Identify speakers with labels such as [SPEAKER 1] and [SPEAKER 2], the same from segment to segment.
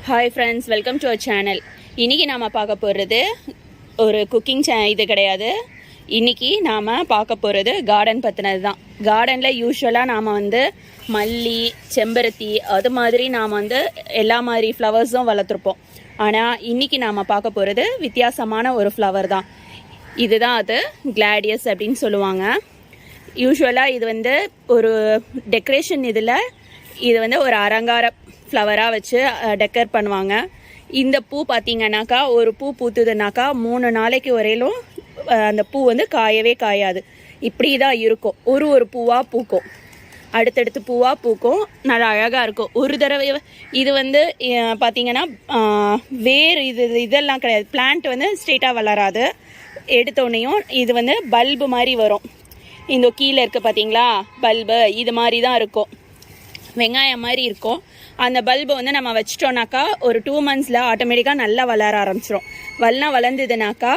[SPEAKER 1] Hi friends, welcome to our channel. இன்றைக்கி நாம் பார்க்க போகிறது ஒரு குக்கிங் இது கிடையாது. இன்றைக்கி நாம் பார்க்க போகிறது கார்டன் பற்றினது தான். கார்டனில் யூஸ்வலாக நாம் மல்லி, செம்பருத்தி அது மாதிரி நாம் எல்லா மாதிரி ஃப்ளவர்ஸும் வளர்த்துருப்போம். ஆனால் இன்றைக்கி நாம் பார்க்க போகிறது வித்தியாசமான ஒரு ஃப்ளவர் தான். இதுதான் அது கிளாடியஸ் அப்படின்னு சொல்லுவாங்க. யூஸ்வலாக இது ஒரு டெக்கரேஷன் இதில் இது ஒரு அலங்கார ஃப்ளவராக வச்சு டெக்கர் பண்ணுவாங்க. இந்த பூ பார்த்திங்கன்னாக்கா ஒரு பூ பூத்துதுனாக்கா 3 நாளைக்கு வரையிலும் அந்த பூ காயவே காயாது. இப்படி தான் இருக்கும். ஒரு பூவாக பூக்கும், அடுத்தடுத்து பூவாக பூக்கும், நல்லா அழகாக இருக்கும். ஒரு தடவை இது பார்த்திங்கன்னா வேறு இதெல்லாம் கிடையாது. பிளான்ட் ஸ்ட்ரெயிட்டாக வளராது. எடுத்தோடனையும் இது பல்பு மாதிரி வரும். இந்த கீழே இருக்குது பார்த்தீங்களா பல்பு, இது மாதிரி தான் இருக்கும். வெங்காயம் மாதிரி இருக்கும். அந்த பல்பை நம்ம வச்சிட்டோம்னாக்கா ஒரு 2 மந்த்ஸில் ஆட்டோமேட்டிக்காக நல்லா வளர ஆரம்பிச்சிடும். வளர்ந்ததுனாக்கா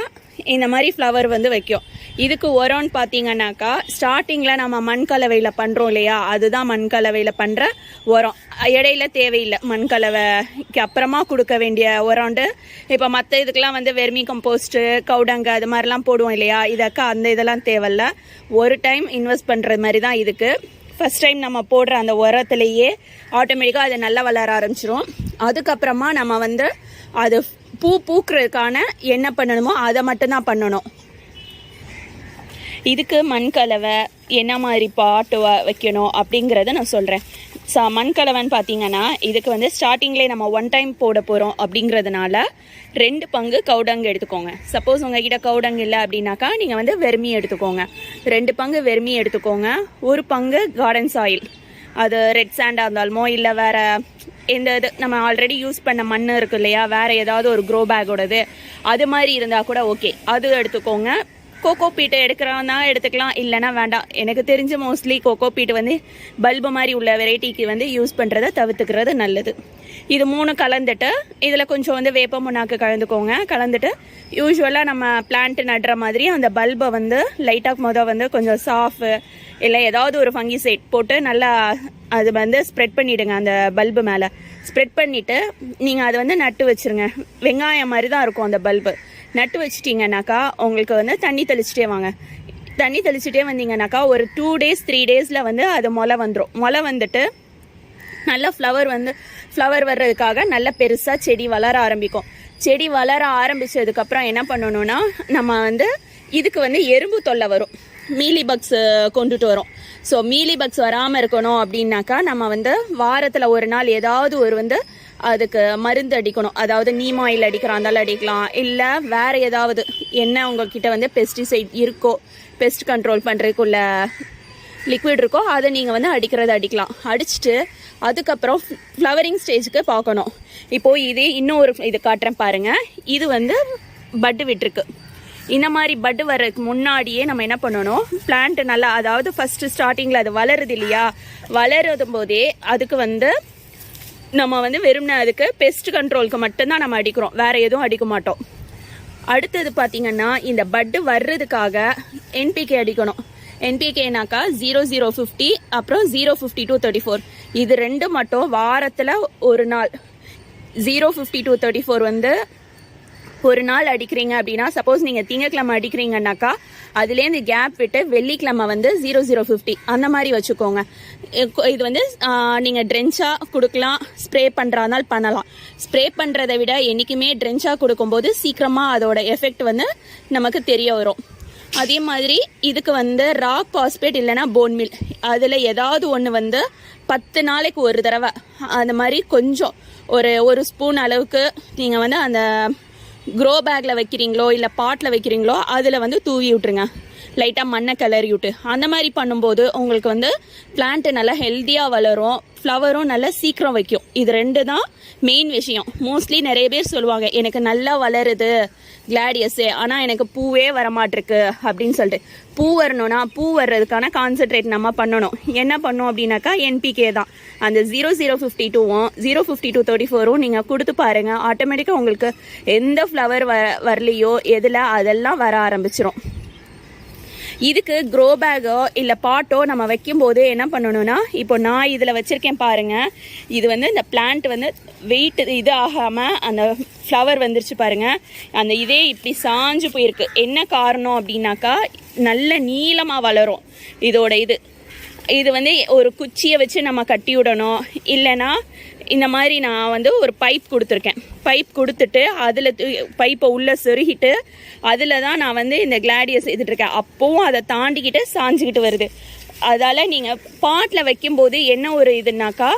[SPEAKER 1] இந்த மாதிரி ஃப்ளவர் வைக்கும். இதுக்கு உரம்னு பார்த்தீங்கன்னாக்கா ஸ்டார்டிங்கில் நம்ம மண் கலவையில் பண்ணுறோம் இல்லையா, அதுதான் மண் கலவையில் பண்ணுற உரம். இடையில தேவையில்லை. மண் கலவைக்கு அப்புறமா கொடுக்க வேண்டிய உரம்ண்டு. இப்போ மற்ற இதுக்கெலாம் வெர்மி கம்போஸ்ட்டு, கவுடங்கு அது மாதிரிலாம் போடுவோம் இல்லையா, அந்த இதெல்லாம் தேவையில்ல. ஒரு டைம் இன்வெஸ்ட் பண்ணுறது மாதிரி தான் இதுக்கு. ஃபஸ்ட் டைம் நம்ம போடுற அந்த உரத்துலேயே ஆட்டோமேட்டிக்காக அது நல்லா வளர ஆரம்பிச்சிடும். அதுக்கப்புறமா நம்ம அது பூக்கிறதுக்கான என்ன பண்ணணுமோ அதை மட்டும்தான் பண்ணணும். இதுக்கு மண் கலவை என்ன மாதிரி பாட்டு வைக்கணும் அப்படிங்கிறத நான் சொல்கிறேன். மண் கலவைன்னு பார்த்தீங்கன்னா இதுக்கு ஸ்டார்டிங்லேயே நம்ம 1 டைம் போட போகிறோம். அப்படிங்கிறதுனால 2 பங்கு கவுடங்கு எடுத்துக்கோங்க. சப்போஸ் உங்ககிட்ட கவுடங்கு இல்லை அப்படின்னாக்கா நீங்கள் வெர்மி எடுத்துக்கோங்க. 2 பங்கு வெர்மி எடுத்துக்கோங்க. 1 பங்கு கார்டன் சாயில், அது ரெட் சாண்டாக இருந்தாலுமோ இல்லை வேறு எந்த இது நம்ம ஆல்ரெடி யூஸ் பண்ண மண் இருக்கு இல்லையா, வேறு ஏதாவது ஒரு க்ரோ பேக்கோடது அது மாதிரி இருந்தால் கூட ஓகே, அது எடுத்துக்கோங்க. கோகோ பீட்டு எடுக்கிறோன்னா எடுத்துக்கலாம், இல்லைனா வேண்டாம். எனக்கு தெரிஞ்ச மோஸ்ட்லி கோகோ பீட்டு பல்பு மாதிரி உள்ள வெரைட்டிக்கு யூஸ் பண்ணுறதை தவிர்த்துக்கிறது நல்லது. இது 3 கலந்துட்டு இதில் கொஞ்சம் வேப்ப முன்னாக்கு கலந்துக்கோங்க. கலந்துட்டு யூஸ்வலாக நம்ம பிளான்ட் நடுற மாதிரி அந்த பல்பை லைட்டாக கொஞ்சம் சாஃபு இல்லை ஏதாவது ஒரு ஃபங்கிசைட் போட்டு நல்லா அது ஸ்ப்ரெட் பண்ணிவிடுங்க. அந்த பல்பு மேலே ஸ்ப்ரெட் பண்ணிவிட்டு நீங்கள் அதை நட்டு வச்சுருங்க. வெங்காயம் மாதிரி தான் இருக்கும் அந்த பல்பு. நட்டு வச்சிட்டிங்கனாக்கா உங்களுக்கு தண்ணி தெளிச்சிட்டே வாங்க. தண்ணி தெளிச்சிட்டே வந்தீங்கன்னாக்கா ஒரு 2 டேஸ் 3 டேஸில் அது முளை வந்துடும். முளை வந்துட்டு நல்ல ஃப்ளவர் வர்றதுக்காக நல்ல பெருசாக செடி வளர ஆரம்பிக்கும். செடி வளர ஆரம்பித்ததுக்கப்புறம் என்ன பண்ணணும்னா நம்ம இதுக்கு எறும்பு தொல்லை வரும். மீலி பக்ஸ் கொண்டுட்டு வரும். ஸோ மீலி பக்ஸ் வராமல் இருக்கணும் அப்படின்னாக்கா நம்ம வாரத்தில் ஒரு நாள் ஏதாவது ஒரு அதுக்கு மருந்து அடிக்கணும். அதாவது நீம் ஆயில் அடிக்கிறா இருந்தாலும் அடிக்கலாம், இல்லை வேறு ஏதாவது என்ன உங்கள்கிட்ட பெஸ்டிசைட் இருக்கோ, பெஸ்ட் கண்ட்ரோல் பண்ணுறதுக்குள்ள லிக்விட் இருக்கோ அதை நீங்கள் அடிக்கலாம். அடிச்சுட்டு அதுக்கப்புறம் ஃப்ளவரிங் ஸ்டேஜுக்கு பார்க்கணும். இப்போது இது இன்னும் ஒரு இது காட்டுறேன் பாருங்கள். இது பட்டு விட்டுருக்கு. இந்த மாதிரி பட்டு வர்றதுக்கு முன்னாடியே நம்ம என்ன பண்ணணும், பிளான்ட் நல்லா, அதாவது ஃபஸ்ட்டு ஸ்டார்டிங்கில் அது வளருது இல்லையா, வளரும் போதே அதுக்கு நம்ம வெறும்னா அதுக்கு பெஸ்ட் கண்ட்ரோலுக்கு மட்டும்தான் நம்ம அடிக்கிறோம், வேறு எதுவும் அடிக்க மாட்டோம். அடுத்தது பார்த்திங்கன்னா இந்த பட்டு வர்றதுக்காக என்பிகே அடிக்கணும். என்பிகேனாக்கா 0050 அப்புறம் 05234 இது 2 மட்டும் வாரத்தில் ஒரு நாள். 05234 ஒரு நாள் அடிக்கிறீங்க அப்படின்னா, சப்போஸ் நீங்கள் திங்கக்கிழமை அடிக்கிறீங்கன்னாக்கா அதுலேருந்து கேப் விட்டு வெள்ளிக்கிழமை 0050 அந்த மாதிரி வச்சுக்கோங்க. இது நீங்கள் ட்ரென்ச்சாக கொடுக்கலாம், ஸ்ப்ரே பண்ணுறாந்தால் பண்ணலாம். ஸ்ப்ரே பண்ணுறதை விட என்றைக்குமே ட்ரென்ச்சாக கொடுக்கும்போது சீக்கிரமாக அதோட எஃபெக்ட் நமக்கு தெரிய வரும். அதே மாதிரி இதுக்கு ராக் பாஸ்பேட் இல்லைனா போன் மில், அதில் ஏதாவது ஒன்று 10 நாளைக்கு ஒரு தடவை அந்த மாதிரி கொஞ்சம் ஒரு ஸ்பூன் அளவுக்கு நீங்கள் அந்த க்ரோ பேக்கில் வைக்கிறீங்களோ இல்லை பாட்டில் வைக்கிறீங்களோ அதில் தூவி விட்டுருங்க. லைட்டாக மண்ணை கிளறி விட்டு அந்த மாதிரி பண்ணும்போது உங்களுக்கு பிளான்ட்டு நல்லா ஹெல்த்தியாக வளரும், ஃப்ளவரும் நல்லா சீக்கிரம் வைக்கும். இது 2 தான் மெயின் விஷயம். மோஸ்ட்லி நிறைய பேர் சொல்லுவாங்க எனக்கு நல்லா வளருது கிளாடியஸே, ஆனால் எனக்கு பூவே வரமாட்டிருக்கு அப்படின்னு சொல்லிட்டு. பூ வரணும்னா பூ வர்றதுக்கான கான்சென்ட்ரேட் நம்ம பண்ணணும். என்ன பண்ணோம் அப்படின்னாக்கா என்பிகே தான். அந்த 0052ம் 05234ம் நீங்கள் கொடுத்து பாருங்கள். ஆட்டோமேட்டிக்காக உங்களுக்கு எந்த ஃப்ளவர் வரலையோ எதில் அதெல்லாம் வர ஆரம்பிச்சிடும். இதுக்கு க்ரோ பேக்கோ இல்லை பாட்டோ நம்ம வைக்கும்போது என்ன பண்ணணும்னா, இப்போ நான் இதில் வச்சுருக்கேன் பாருங்கள், இது வந்து இந்த பிளான்ட் வந்து வெயிட் இது ஆகாமல் அந்த ஃப்ளவர் வந்துருச்சு பாருங்கள், அந்த இதே இப்படி சாஞ்சு போயிருக்கு. என்ன காரணம் அப்படின்னாக்கா, நல்ல நீளமாக வளரும் இதோட இது வந்து ஒரு குச்சியை வச்சு நம்ம கட்டி விடணும். இல்லைன்னா இந்த மாதிரி நான் வந்து ஒரு பைப் கொடுத்துருக்கேன். பைப் கொடுத்துட்டு அதில் பைப்பை உள்ளே சொருகிட்டு அதில் தான் நான் வந்து இந்த கிளாடியஸ் செய்துட்ருக்கேன். அப்போவும் அதை தாண்டிக்கிட்டு சாஞ்சிக்கிட்டு வருது. அதால் நீங்கள் பாட்டில் வைக்கும்போது என்ன ஒரு இதுனாக்கா,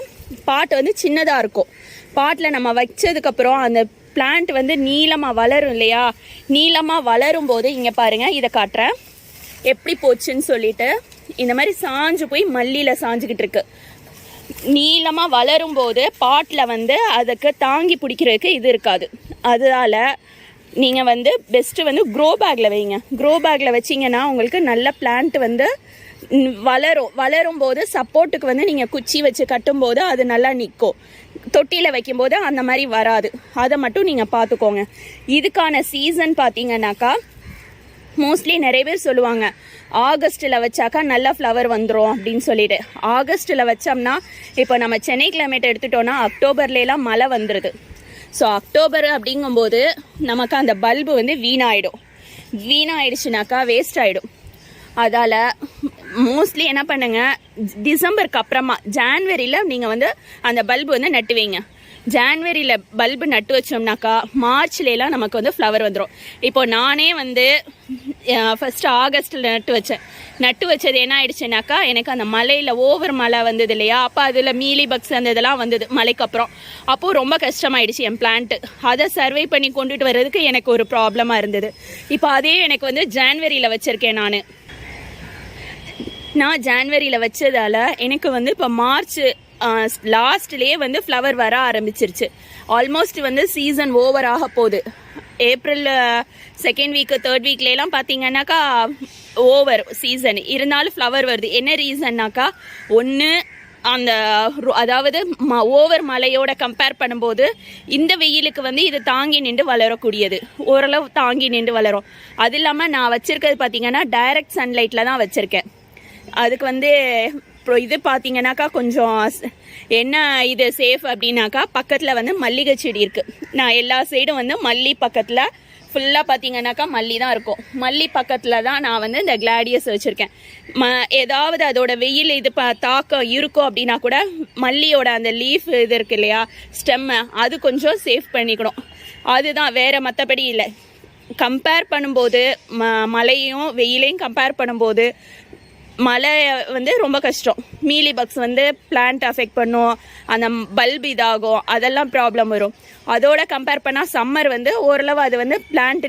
[SPEAKER 1] பாட்டு வந்து சின்னதாக இருக்கும். பாட்டில் நம்ம வச்சதுக்கப்புறம் அந்த பிளான்ட் வந்து நீளமாக வளரும் இல்லையா, நீளமாக வளரும் போது இங்கே பாருங்கள், இதை காட்டுறேன் எப்படி போச்சுன்னு சொல்லிட்டு. இந்த மாதிரி சாஞ்சு போய் மல்லியில் சாஞ்சுக்கிட்டு இருக்கு. நீளமாக வளரும் போது பாட்டில் வந்து அதுக்கு தாங்கி பிடிக்கிறதுக்கு இது இருக்காது. அதனால் நீங்கள் வந்து பெஸ்ட்டு வந்து க்ரோ பேக்கில் வைங்க. க்ரோ பேக்கில் வச்சிங்கன்னா உங்களுக்கு நல்ல பிளான்ட் வந்து வளரும் போது சப்போர்ட்டுக்கு வந்து நீங்கள் குச்சி வச்சு கட்டும்போது அது நல்லா நிற்கும். தொட்டியில் வைக்கும்போது அந்த மாதிரி வராது. அதை மட்டும் நீங்கள் பார்த்துக்கோங்க. இதுக்கான சீசன் பார்த்தீங்கன்னாக்கா, மோஸ்ட்லி நிறைய பேர் சொல்லுவாங்க ஆகஸ்ட்டில் வச்சாக்கா நல்ல ஃப்ளவர் வந்துடும் அப்படின்னு சொல்லிட்டு. ஆகஸ்ட்டில் வச்சோம்னா, இப்போ நம்ம சென்னை கிளைமேட் எடுத்துட்டோன்னா அக்டோபர்லாம் மழை வந்துடுது. ஸோ அக்டோபர் அப்படிங்கும்போது நமக்கு அந்த பல்பு வந்து வீணாயிடுச்சுனாக்கா வேஸ்ட் ஆகிடும். அதால் மோஸ்ட்லி என்ன பண்ணுங்கள், டிசம்பருக்கு அப்புறமா ஜான்வரியில் நீங்கள் வந்து அந்த பல்பு வந்து நட்டு வைங்க. ஜான்வரியில் பல்பு நட்டு வச்சோம்னாக்கா மார்ச்லாம் நமக்கு வந்து ஃப்ளவர் வந்துடும். இப்போ நானே வந்து ஃபஸ்ட்டு ஆகஸ்ட்டில் நட்டு வச்சது என்ன ஆயிடுச்சுனாக்கா, எனக்கு அந்த மலையில் ஓவர் மழை வந்தது இல்லையா, அப்போ அதில் மீலி பக்ஸ் அந்த இதெல்லாம் வந்தது மலைக்கு அப்புறம். அப்போது ரொம்ப கஷ்டமாயிடுச்சு என் பிளான்ட்டு. அதை சர்வை பண்ணி கொண்டுட்டு வர்றதுக்கு எனக்கு ஒரு ப்ராப்ளமாக இருந்தது. இப்போ அதே எனக்கு வந்து ஜான்வரியில் வச்சுருக்கேன். நான் ஜான்வரியில் வச்சதால் எனக்கு வந்து இப்போ மார்ச் லாஸ்ட்லேயே வந்து ஃப்ளவர் வர ஆரம்பிச்சிருச்சு. ஆல்மோஸ்ட் வந்து சீசன் ஓவர் ஆக போகுது. ஏப்ரல் செகண்ட் வீக்கு தேர்ட் வீக்லாம் பார்த்தீங்கன்னாக்கா ஓவர் சீசன் இருந்தாலும் ஃப்ளவர் வருது. என்ன ரீசன்னாக்கா, ஒன்று அந்த அதாவது ஓவர் மழையோட கம்பேர் பண்ணும்போது இந்த வெயிலுக்கு வந்து இது தாங்கி நின்று வளரக்கூடியது, ஓரளவு தாங்கி நின்று வளரும். அது இல்லாமல் நான் வச்சுருக்கிறது பார்த்தீங்கன்னா டைரக்ட் சன்லைட்டில் தான் வச்சுருக்கேன். அதுக்கு வந்து இது பார்த்தீங்கன்னாக்கா கொஞ்சம் என்ன இது சேஃப் அப்படின்னாக்கா, பக்கத்தில் வந்து மல்லிகை செடி இருக்குது. நான் எல்லா சைடும் வந்து மல்லி பக்கத்தில் ஃபுல்லாக பார்த்தீங்கன்னாக்கா மல்லி தான் இருக்கும். மல்லி பக்கத்தில் தான் நான் வந்து இந்த கிளாடியஸ் வச்சுருக்கேன். ஏதாவது அதோட வெயில் இது தாக்கம் இருக்கும் அப்படின்னா கூட மல்லியோட அந்த லீஃப் இது இருக்கு இல்லையா, ஸ்டெம்மை, அது கொஞ்சம் சேஃப் பண்ணிக்கணும். அதுதான், வேறு மற்றபடி இல்லை. கம்பேர் பண்ணும்போது மழையும் வெயிலையும் கம்பேர் பண்ணும்போது மழை வந்து ரொம்ப கஷ்டம். மீலி பக்ஸ் வந்து பிளான்ட் அஃபெக்ட் பண்ணும், அந்த பல்ப் இதாகும், அதெல்லாம் ப்ராப்ளம் வரும். அதோட கம்பேர் பண்ணால் சம்மர் வந்து ஓரளவு அது வந்து பிளான்ட்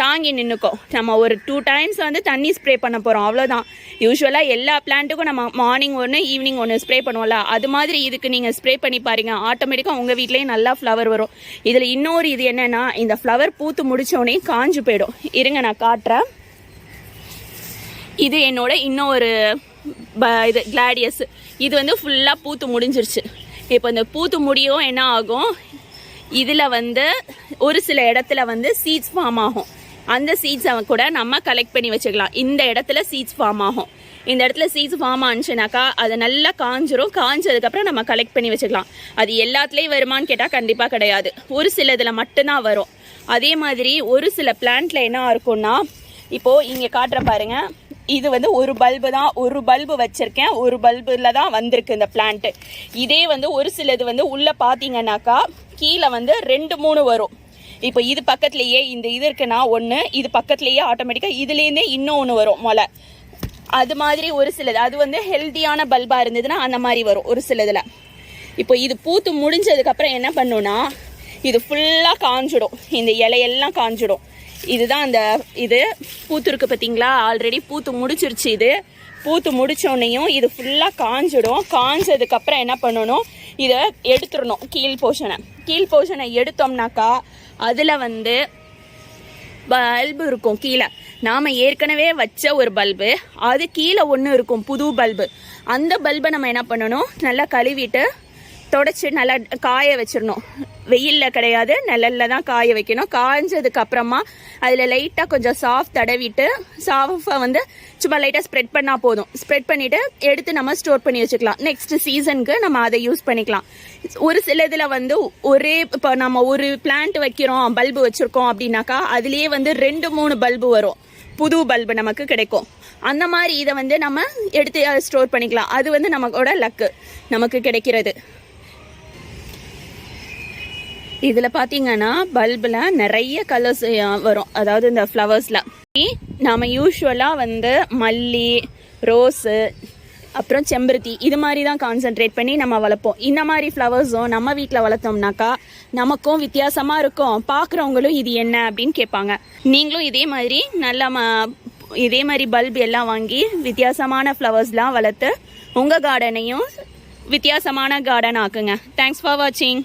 [SPEAKER 1] தாங்கி நின்றுக்கும். நம்ம ஒரு 2 டைம்ஸ் வந்து தண்ணி ஸ்ப்ரே பண்ண போகிறோம், அவ்வளோதான். யூஸ்வலாக எல்லா பிளான்ட்டுக்கும் நம்ம மார்னிங் ஒன்று ஈவினிங் ஒன்று ஸ்ப்ரே பண்ணுவோம்ல, அது மாதிரி இதுக்கு நீங்கள் ஸ்ப்ரே பண்ணி பாருங்க, ஆட்டோமேட்டிக்காக உங்கள் வீட்லேயும் நல்லா ஃப்ளவர் வரும். இதில் இன்னொரு இது என்னென்னா, இந்த ஃப்ளவர் பூத்து முடித்தோடனே காஞ்சு போயிடும். இருங்க நான் காட்டுறேன். இது என்னோட இன்னொரு இது கிளாடியஸ். இது வந்து ஃபுல்லாக பூத்து முடிஞ்சிருச்சு. இப்போ இந்த பூத்து முடியும் என்ன ஆகும், இதில் வந்து ஒரு சில இடத்துல வந்து சீட்ஸ் ஃபார்ம் ஆகும். அந்த சீட்ஸை கூட நம்ம கலெக்ட் பண்ணி வச்சுக்கலாம். இந்த இடத்துல சீட்ஸ் ஃபார்ம் ஆகும். இந்த இடத்துல சீட்ஸ் ஃபார்ம் ஆனிச்சுனாக்கா அது நல்லா காஞ்சிரும். காஞ்சதுக்கப்புறம் நம்ம கலெக்ட் பண்ணி வச்சுக்கலாம். அது எல்லாத்துலேயும் வருமானு கேட்டால் கண்டிப்பாக கிடையாது. ஒரு சில இதில் மட்டும்தான் வரும். அதே மாதிரி ஒரு சில பிளான்ட்டில் என்ன இருக்கும்னா, இப்போது இங்கே காட்டுற பாருங்க, இது வந்து ஒரு பல்பு தான், ஒரு பல்பு வச்சுருக்கேன், ஒரு பல்பில் தான் வந்திருக்கு இந்த பிளான்ட்டு. இதே வந்து ஒரு சிலது வந்து உள்ளே பார்த்தீங்கன்னாக்கா கீழே வந்து 2-3 வரும். இப்போ இது பக்கத்துலேயே இந்த இது இருக்குன்னா ஒன்று, இது பக்கத்துலேயே ஆட்டோமேட்டிக்காக இதுலேருந்தே இன்னொன்று வரும் மொளை. அது மாதிரி ஒரு சிலது அது வந்து ஹெல்த்தியான பல்பாக இருந்ததுன்னா அந்த மாதிரி வரும் ஒரு சிலதில். இப்போ இது பூத்து முடிஞ்சதுக்கப்புறம் என்ன பண்ணுன்னா, இது ஃபுல்லாக காஞ்சிடும், இந்த இலையெல்லாம் காஞ்சிடும். இதுதான் அந்த இது பூத்துருக்கு பார்த்தீங்களா, ஆல்ரெடி பூத்து முடிச்சிருச்சு. இது பூத்து முடிச்சோன்னையும் இது ஃபுல்லாக காஞ்சிடும். காஞ்சதுக்கப்புறம் என்ன பண்ணணும், இதை எடுத்துடணும். கீழ் போர்ஷனை எடுத்தோம்னாக்கா அதில் வந்து பல்பு இருக்கும். கீழே நாம் ஏற்கனவே வச்ச ஒரு பல்பு, அது கீழே ஒன்று இருக்கும் புது பல்பு. அந்த பல்பை நம்ம என்ன பண்ணணும், நல்லா கழுவிட்டு தொடச்சி நல்லா காய வச்சிடணும். வெயிலில் கிடையாது, நிழலில் தான் காய வைக்கணும். காய்ஞ்சதுக்கு அப்புறமா அதில் லைட்டாக கொஞ்சம் சாஃப்ட் தடவிட்டு சாஃபாக வந்து சும்மா லைட்டாக ஸ்ப்ரெட் பண்ணால் போதும். ஸ்ப்ரெட் பண்ணிவிட்டு எடுத்து நம்ம ஸ்டோர் பண்ணி வச்சுக்கலாம். நெக்ஸ்ட் சீசனுக்கு நம்ம அதை யூஸ் பண்ணிக்கலாம். ஒரு சில இதில் வந்து இப்போ நம்ம ஒரு பிளான்ட் வைக்கிறோம், பல்பு வச்சுருக்கோம் அப்படின்னாக்கா அதுலேயே வந்து 2-3 பல்பு வரும், புது பல்பு நமக்கு கிடைக்கும். அந்த மாதிரி இதை வந்து நம்ம எடுத்து ஸ்டோர் பண்ணிக்கலாம். அது வந்து நமக்கோட லக்கு நமக்கு கிடைக்கிறது. இதில் பார்த்தீங்கன்னா பல்பில் நிறைய கலர்ஸ் வரும், அதாவது இந்த ஃப்ளவர்ஸில் நாம் யூஸ்வலாக வந்து மல்லி, ரோஸு, அப்புறம் செம்பருத்தி இது மாதிரி தான் கான்சென்ட்ரேட் பண்ணி நம்ம வளர்ப்போம். இந்த மாதிரி ஃப்ளவர்ஸும் நம்ம வீட்டில் வளர்த்தோம்னாக்கா நமக்கும் வித்தியாசமாக இருக்கும், பார்க்குறவங்களும் இது என்ன அப்படின்னு கேட்பாங்க. நீங்களும் இதே மாதிரி பல்ப் எல்லாம் வாங்கி வித்தியாசமான ஃப்ளவர்ஸ்லாம் வளர்த்து உங்கள் கார்டனையும் வித்தியாசமான கார்டன் ஆக்குங்க. தேங்க்ஸ் ஃபார் வாட்சிங்.